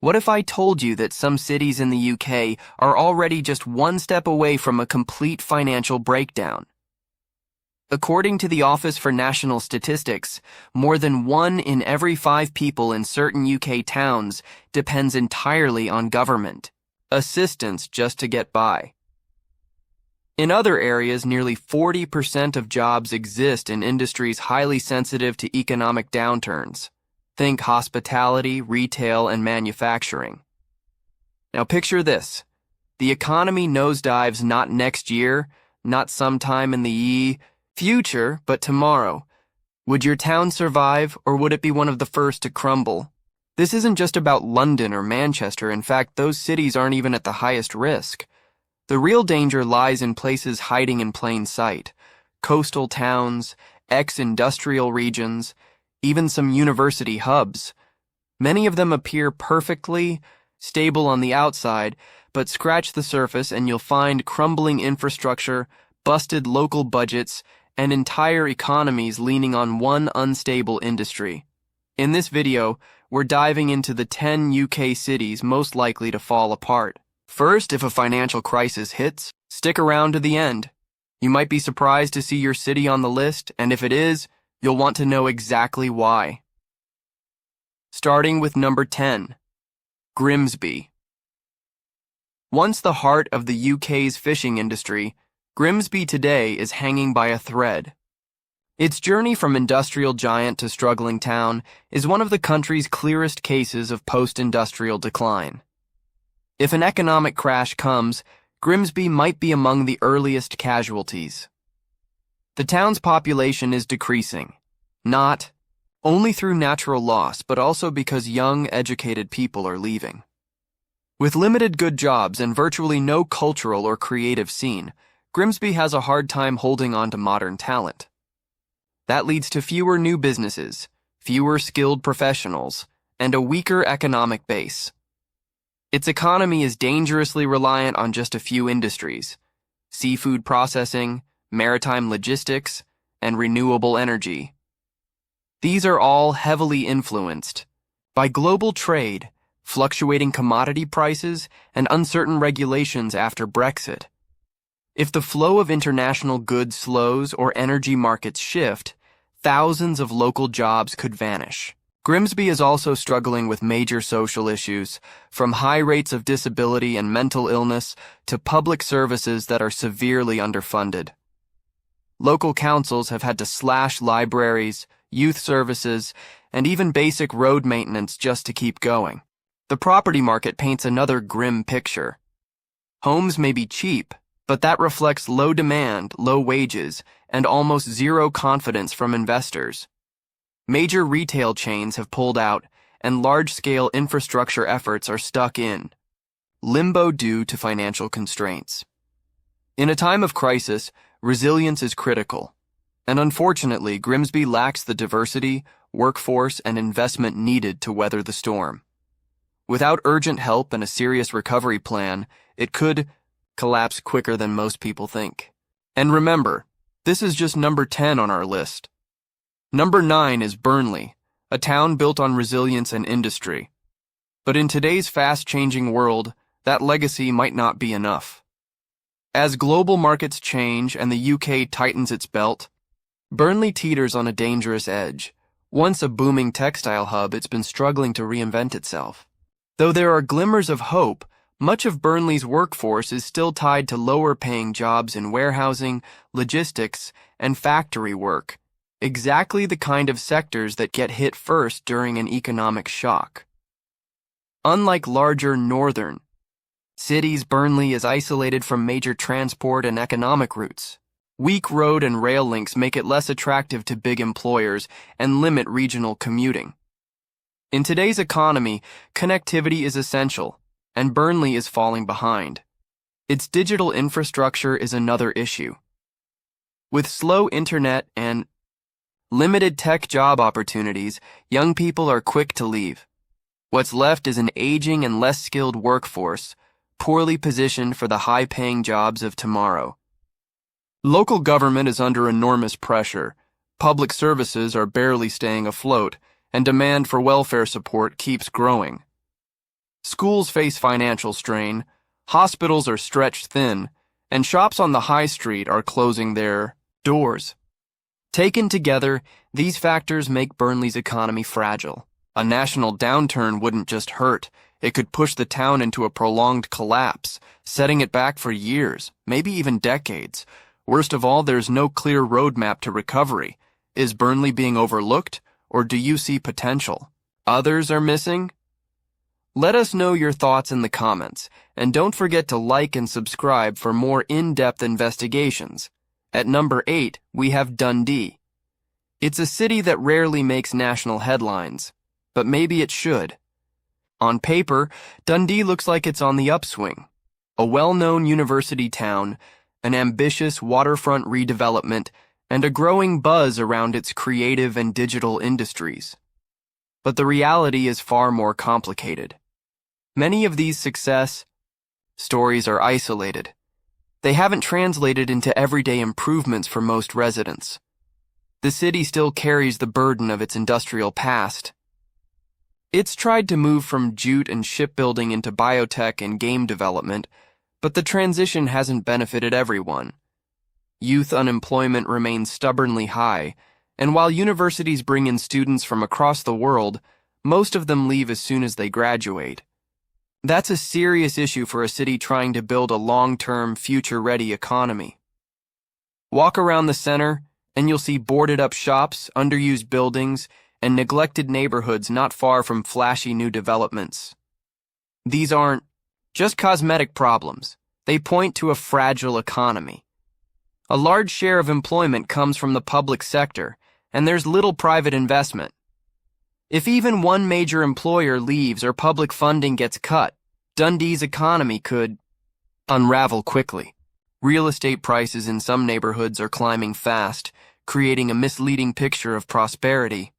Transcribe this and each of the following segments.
What if I told you that some cities in the UK are already just one step away from a complete financial breakdown? According to the Office for National Statistics, more than 1 in every 5 people in certain UK towns depends entirely on government assistance just to get by. In other areas, nearly 40% of jobs exist in industries highly sensitive to economic downturns. Think hospitality, retail, and manufacturing. Now picture this. The economy nosedives not next year, not sometime in the future, but tomorrow. Would your town survive, or would it be one of the first to crumble? This isn't just about London or Manchester. In fact, those cities aren't even at the highest risk. The real danger lies in places hiding in plain sight. Coastal towns, ex-industrial regions, even some university hubs. Many of them appear perfectly stable on the outside, but scratch the surface and you'll find crumbling infrastructure, busted local budgets, and entire economies leaning on one unstable industry. In this video, we're diving into the 10 UK cities most likely to fall apart. First, if a financial crisis hits, stick around to the end. You might be surprised to see your city on the list, and if it is, you'll want to know exactly why. Starting with number 10, Grimsby. Once the heart of the UK's fishing industry, Grimsby today is hanging by a thread. Its journey from industrial giant to struggling town is one of the country's clearest cases of post-industrial decline. If an economic crash comes, Grimsby might be among the earliest casualties. The town's population is decreasing, not only through natural loss, but also because young, educated people are leaving. With limited good jobs and virtually no cultural or creative scene, Grimsby has a hard time holding on to modern talent. That leads to fewer new businesses, fewer skilled professionals, and a weaker economic base. Its economy is dangerously reliant on just a few industries: seafood processing, maritime logistics, and renewable energy. These are all heavily influenced by global trade, fluctuating commodity prices, and uncertain regulations after Brexit. If the flow of international goods slows or energy markets shift, thousands of local jobs could vanish. Grimsby is also struggling with major social issues, from high rates of disability and mental illness to public services that are severely underfunded. Local councils have had to slash libraries, youth services, and even basic road maintenance just to keep going. The property market paints another grim picture. Homes may be cheap, but that reflects low demand, low wages, and almost zero confidence from investors. Major retail chains have pulled out, and large-scale infrastructure efforts are stuck in limbo due to financial constraints. In a time of crisis, resilience is critical, and unfortunately, Grimsby lacks the diversity, workforce, and investment needed to weather the storm. Without urgent help and a serious recovery plan, it could collapse quicker than most people think. And remember, this is just number 10 on our list. Number 9 is Burnley, a town built on resilience and industry. But in today's fast-changing world, that legacy might not be enough. As global markets change and the UK tightens its belt, Burnley teeters on a dangerous edge. Once a booming textile hub, it's been struggling to reinvent itself. Though there are glimmers of hope, much of Burnley's workforce is still tied to lower-paying jobs in warehousing, logistics, and factory work, exactly the kind of sectors that get hit first during an economic shock. Unlike larger northern cities, Burnley is isolated from major transport and economic routes. Weak road and rail links make it less attractive to big employers and limit regional commuting. In today's economy, connectivity is essential, and Burnley is falling behind. Its digital infrastructure is another issue. With slow internet and limited tech job opportunities, young people are quick to leave. What's left is an aging and less skilled workforce, poorly positioned for the high-paying jobs of tomorrow. Local government is under enormous pressure. Public services are barely staying afloat, and demand for welfare support keeps growing. Schools face financial strain, hospitals are stretched thin, and shops on the high street are closing their doors. Taken together, these factors make Burnley's economy fragile. A national downturn wouldn't just hurt, it could push the town into a prolonged collapse, setting it back for years, maybe even decades. Worst of all, there's no clear roadmap to recovery. Is Burnley being overlooked, or do you see potential? Others are missing? Let us know your thoughts in the comments, and don't forget to like and subscribe for more in-depth investigations. At number 8, we have Dundee. It's a city that rarely makes national headlines, but maybe it should. On paper, Dundee looks like it's on the upswing. A well-known university town, an ambitious waterfront redevelopment, and a growing buzz around its creative and digital industries. But the reality is far more complicated. Many of these success stories are isolated. They haven't translated into everyday improvements for most residents. The city still carries the burden of its industrial past. It's tried to move from jute and shipbuilding into biotech and game development, but the transition hasn't benefited everyone. Youth unemployment remains stubbornly high, and while universities bring in students from across the world, most of them leave as soon as they graduate. That's a serious issue for a city trying to build a long-term, future-ready economy. Walk around the center, and you'll see boarded-up shops, underused buildings, and neglected neighborhoods not far from flashy new developments. These aren't just cosmetic problems. They point to a fragile economy. A large share of employment comes from the public sector, and there's little private investment. If even one major employer leaves or public funding gets cut, Dundee's economy could unravel quickly. Real estate prices in some neighborhoods are climbing fast, creating a misleading picture of prosperity.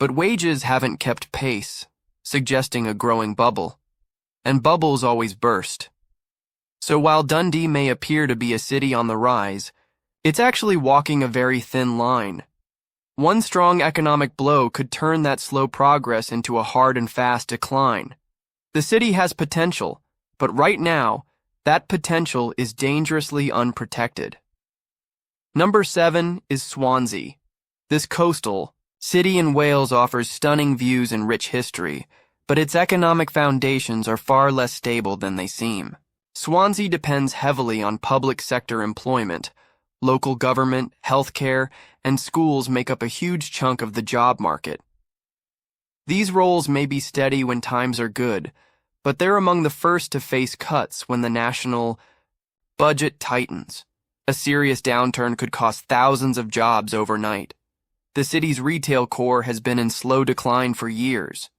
But wages haven't kept pace, suggesting a growing bubble. And bubbles always burst. So while Dundee may appear to be a city on the rise, it's actually walking a very thin line. One strong economic blow could turn that slow progress into a hard and fast decline. The city has potential, but right now, that potential is dangerously unprotected. Number 7 is Swansea. This coastal city in Wales offers stunning views and rich history, but its economic foundations are far less stable than they seem. Swansea depends heavily on public sector employment. Local government, healthcare, and schools make up a huge chunk of the job market. These roles may be steady when times are good, but they're among the first to face cuts when the national budget tightens. A serious downturn could cost thousands of jobs overnight. The city's retail core has been in slow decline for years.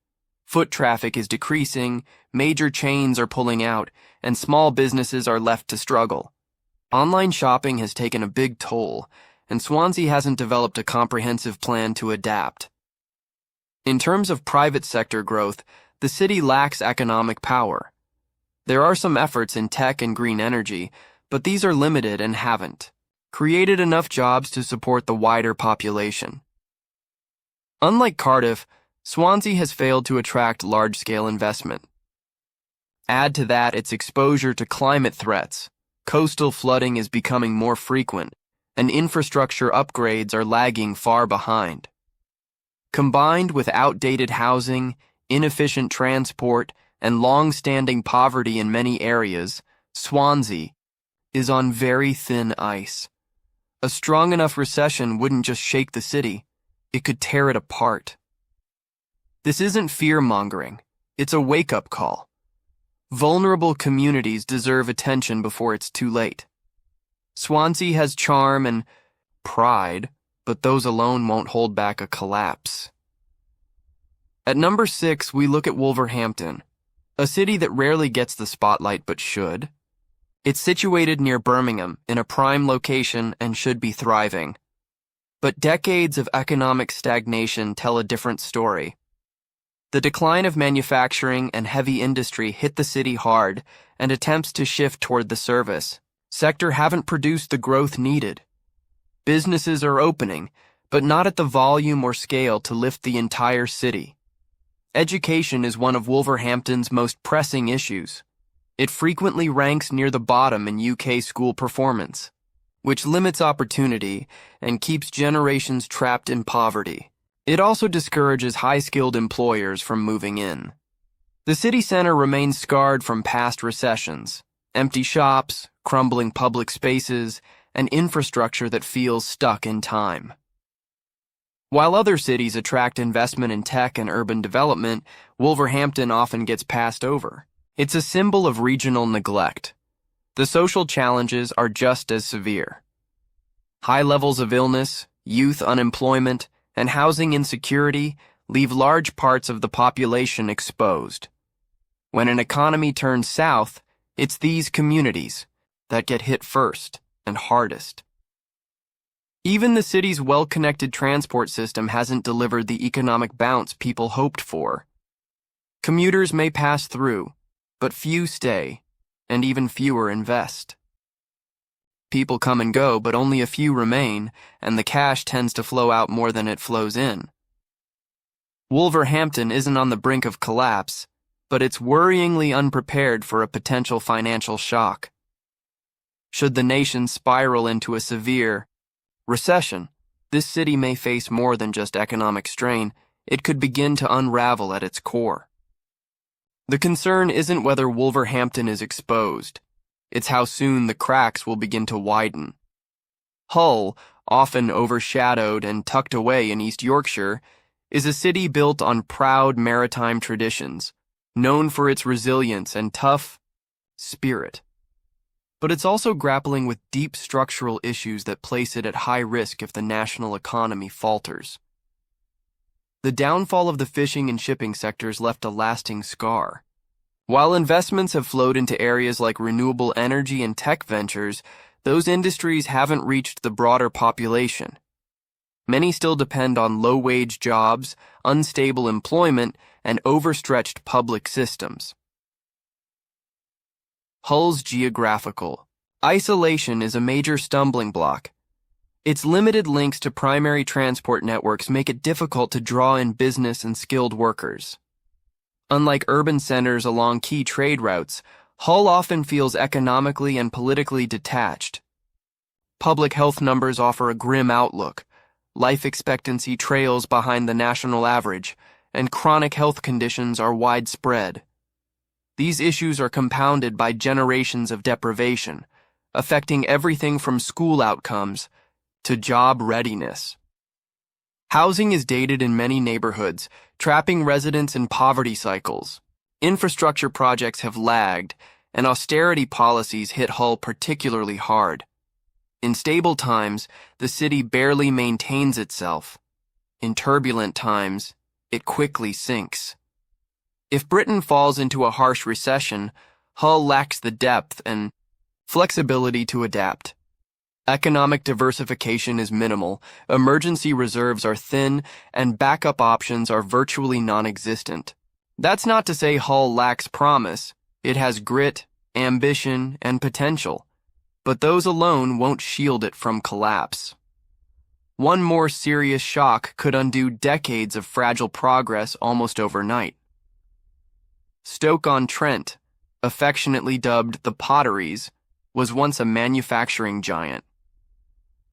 Foot traffic is decreasing, major chains are pulling out, and small businesses are left to struggle. Online shopping has taken a big toll, and Swansea hasn't developed a comprehensive plan to adapt. In terms of private sector growth, the city lacks economic power. There are some efforts in tech and green energy, but these are limited and haven't created enough jobs to support the wider population. Unlike Cardiff, Swansea has failed to attract large-scale investment. Add to that its exposure to climate threats. Coastal flooding is becoming more frequent, and infrastructure upgrades are lagging far behind. Combined with outdated housing, inefficient transport, and long-standing poverty in many areas, Swansea is on very thin ice. A strong enough recession wouldn't just shake the city, it could tear it apart. This isn't fear-mongering, it's a wake-up call. Vulnerable communities deserve attention before it's too late. Swansea has charm and pride, but those alone won't hold back a collapse. At number 6, we look at Wolverhampton, a city that rarely gets the spotlight but should. It's situated near Birmingham, in a prime location, and should be thriving. But decades of economic stagnation tell a different story. The decline of manufacturing and heavy industry hit the city hard, and attempts to shift toward the service sector haven't produced the growth needed. Businesses are opening, but not at the volume or scale to lift the entire city. Education is one of Wolverhampton's most pressing issues. It frequently ranks near the bottom in UK school performance, which limits opportunity and keeps generations trapped in poverty. It also discourages high-skilled employers from moving in. The city centre remains scarred from past recessions: empty shops, crumbling public spaces, and infrastructure that feels stuck in time. While other cities attract investment in tech and urban development, Wolverhampton often gets passed over. It's a symbol of regional neglect. The social challenges are just as severe. High levels of illness, youth unemployment, and housing insecurity leave large parts of the population exposed. When an economy turns south, it's these communities that get hit first and hardest. Even the city's well-connected transport system hasn't delivered the economic bounce people hoped for. Commuters may pass through, but few stay, and even fewer invest. People come and go, but only a few remain, and the cash tends to flow out more than it flows in. Wolverhampton isn't on the brink of collapse, but it's worryingly unprepared for a potential financial shock. Should the nation spiral into a severe recession, this city may face more than just economic strain. It could begin to unravel at its core. The concern isn't whether Wolverhampton is exposed. It's how soon the cracks will begin to widen. Hull, often overshadowed and tucked away in East Yorkshire, is a city built on proud maritime traditions, known for its resilience and tough spirit. But it's also grappling with deep structural issues that place it at high risk if the national economy falters. The downfall of the fishing and shipping sectors left a lasting scar. While investments have flowed into areas like renewable energy and tech ventures, those industries haven't reached the broader population. Many still depend on low-wage jobs, unstable employment, and overstretched public systems. Hull's geographical isolation is a major stumbling block. Its limited links to primary transport networks make it difficult to draw in business and skilled workers. Unlike urban centers along key trade routes, Hull often feels economically and politically detached. Public health numbers offer a grim outlook. Life expectancy trails behind the national average, and chronic health conditions are widespread. These issues are compounded by generations of deprivation, affecting everything from school outcomes to job readiness. Housing is dated in many neighborhoods, trapping residents in poverty cycles. Infrastructure projects have lagged, and austerity policies hit Hull particularly hard. In stable times, the city barely maintains itself. In turbulent times, it quickly sinks. If Britain falls into a harsh recession, Hull lacks the depth and flexibility to adapt. Economic diversification is minimal, emergency reserves are thin, and backup options are virtually non-existent. That's not to say Hull lacks promise. It has grit, ambition, and potential. But those alone won't shield it from collapse. One more serious shock could undo decades of fragile progress almost overnight. Stoke-on-Trent, affectionately dubbed the Potteries, was once a manufacturing giant.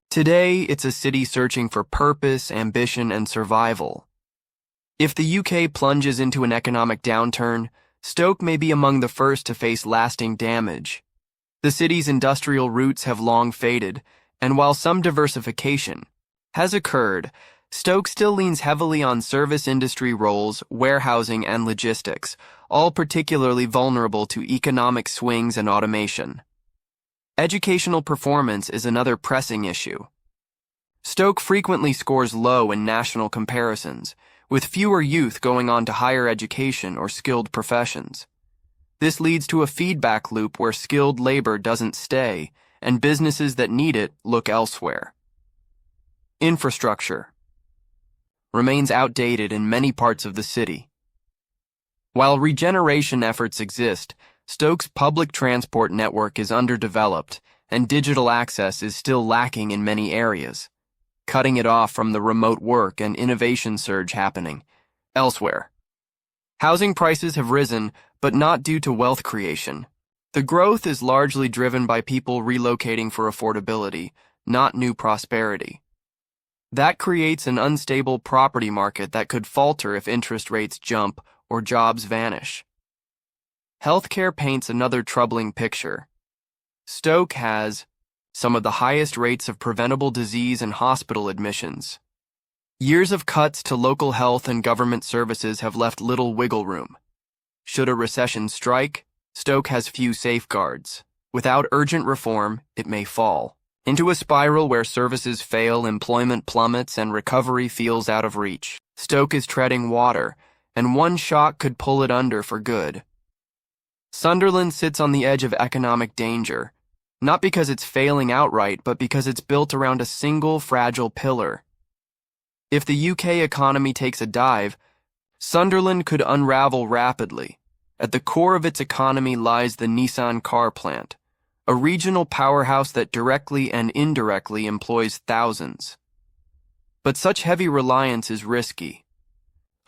Today, it's a city searching for purpose, ambition, and survival. If the UK plunges into an economic downturn, Stoke may be among the first to face lasting damage. The city's industrial roots have long faded, and while some diversification has occurred, Stoke still leans heavily on service industry roles, warehousing, and logistics, all particularly vulnerable to economic swings and automation. Educational performance is another pressing issue. Stoke frequently scores low in national comparisons, with fewer youth going on to higher education or skilled professions. This leads to a feedback loop where skilled labor doesn't stay, and businesses that need it look elsewhere. Infrastructure remains outdated in many parts of the city. While regeneration efforts exist, Stoke's public transport network is underdeveloped, and digital access is still lacking in many areas, cutting it off from the remote work and innovation surge happening elsewhere. Housing prices have risen, but not due to wealth creation. The growth is largely driven by people relocating for affordability, not new prosperity. That creates an unstable property market that could falter if interest rates jump or jobs vanish. Healthcare paints another troubling picture. Stoke has some of the highest rates of preventable disease and hospital admissions. Years of cuts to local health and government services have left little wiggle room. Should a recession strike, Stoke has few safeguards. Without urgent reform, it may fall into a spiral where services fail, employment plummets, and recovery feels out of reach. Stoke is treading water, and one shock could pull it under for good. Sunderland sits on the edge of economic danger, not because it's failing outright, but because it's built around a single fragile pillar. If the UK economy takes a dive, Sunderland could unravel rapidly. At the core of its economy lies the Nissan car plant, a regional powerhouse that directly and indirectly employs thousands. But such heavy reliance is risky.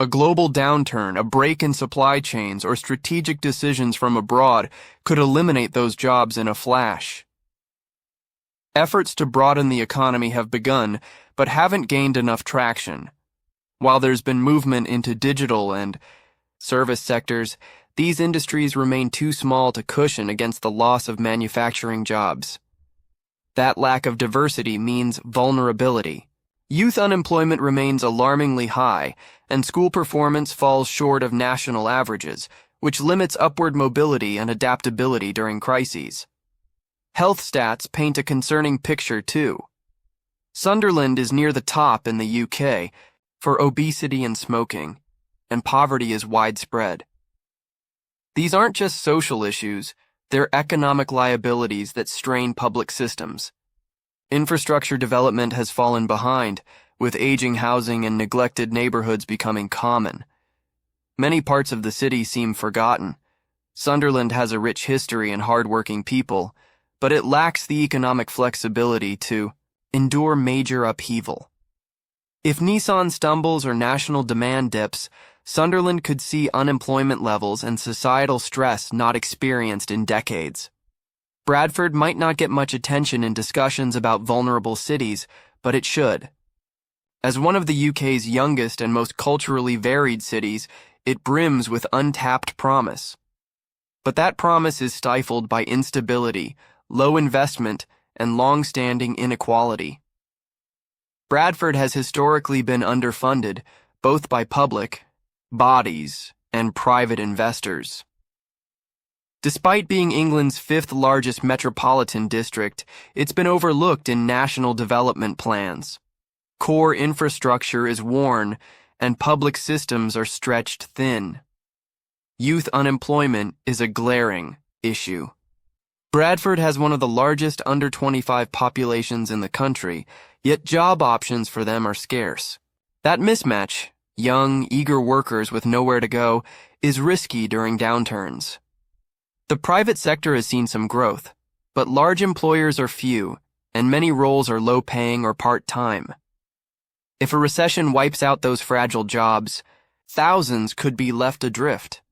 A global downturn, a break in supply chains, or strategic decisions from abroad could eliminate those jobs in a flash. Efforts to broaden the economy have begun, but haven't gained enough traction. While there's been movement into digital and service sectors, these industries remain too small to cushion against the loss of manufacturing jobs. That lack of diversity means vulnerability. Youth unemployment remains alarmingly high, and school performance falls short of national averages, which limits upward mobility and adaptability during crises. Health stats paint a concerning picture, too. Sunderland is near the top in the UK for obesity and smoking, and poverty is widespread. These aren't just social issues, they're economic liabilities that strain public systems. Infrastructure development has fallen behind, with aging housing and neglected neighborhoods becoming common. Many parts of the city seem forgotten. Sunderland has a rich history and hard-working people, but it lacks the economic flexibility to endure major upheaval. If Nissan stumbles or national demand dips, Sunderland could see unemployment levels and societal stress not experienced in decades. Bradford might not get much attention in discussions about vulnerable cities, but it should. As one of the UK's youngest and most culturally varied cities, it brims with untapped promise. But that promise is stifled by instability, low investment, and long-standing inequality. Bradford has historically been underfunded, both by public bodies and private investors. Despite being England's fifth largest metropolitan district, it's been overlooked in national development plans. Core infrastructure is worn, and public systems are stretched thin. Youth unemployment is a glaring issue. Bradford has one of the largest under-25 populations in the country, yet job options for them are scarce. That mismatch, young, eager workers with nowhere to go, is risky during downturns. The private sector has seen some growth, but large employers are few, and many roles are low-paying or part-time. If a recession wipes out those fragile jobs, thousands could be left adrift.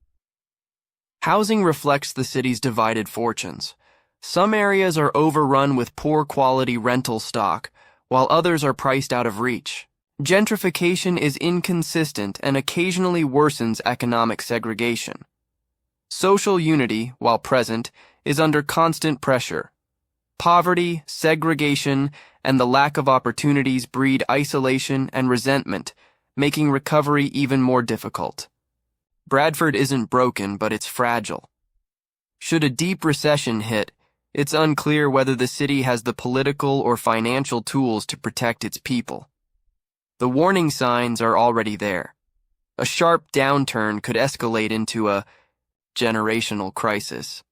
Housing reflects the city's divided fortunes. Some areas are overrun with poor-quality rental stock, while others are priced out of reach. Gentrification is inconsistent and occasionally worsens economic segregation. Social unity, while present, is under constant pressure. Poverty, segregation, and the lack of opportunities breed isolation and resentment, making recovery even more difficult. Bradford isn't broken, but it's fragile. Should a deep recession hit, it's unclear whether the city has the political or financial tools to protect its people. The warning signs are already there. A sharp downturn could escalate into a generational crisis.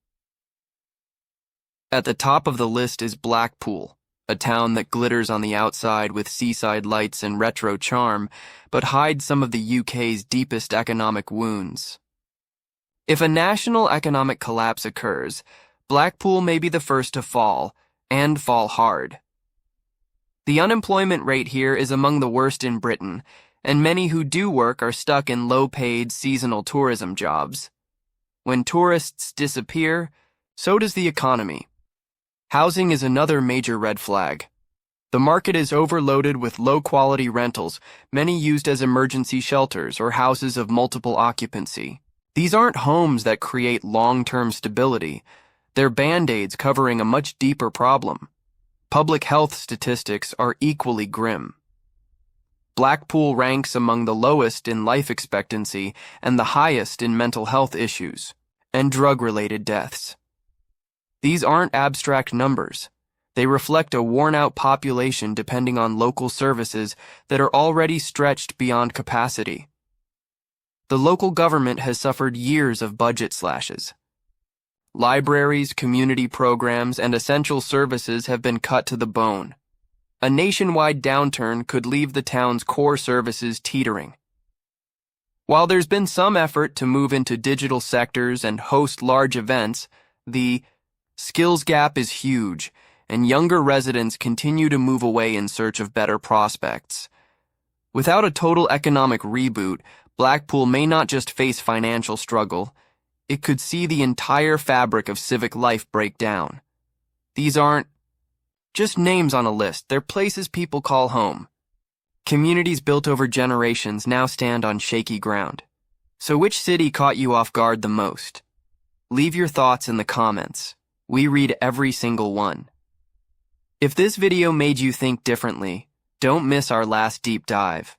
At the top of the list is Blackpool, a town that glitters on the outside with seaside lights and retro charm, but hides some of the UK's deepest economic wounds. If a national economic collapse occurs, Blackpool may be the first to fall, and fall hard. The unemployment rate here is among the worst in Britain, and many who do work are stuck in low-paid seasonal tourism jobs. When tourists disappear, so does the economy. Housing is another major red flag. The market is overloaded with low-quality rentals, many used as emergency shelters or houses of multiple occupancy. These aren't homes that create long-term stability. They're band-aids covering a much deeper problem. Public health statistics are equally grim. Blackpool ranks among the lowest in life expectancy and the highest in mental health issues and drug-related deaths. These aren't abstract numbers. They reflect a worn-out population depending on local services that are already stretched beyond capacity. The local government has suffered years of budget slashes. Libraries, community programs, and essential services have been cut to the bone. A nationwide downturn could leave the town's core services teetering. While there's been some effort to move into digital sectors and host large events, the skills gap is huge, and younger residents continue to move away in search of better prospects. Without a total economic reboot, Blackpool may not just face financial struggle, it could see the entire fabric of civic life break down. These aren't just names on a list, they're places people call home. Communities built over generations now stand on shaky ground. So which city caught you off guard the most? Leave your thoughts in the comments. We read every single one. If this video made you think differently, don't miss our last deep dive.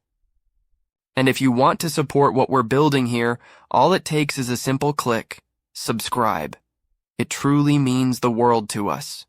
And if you want to support what we're building here, all it takes is a simple click, subscribe. It truly means the world to us.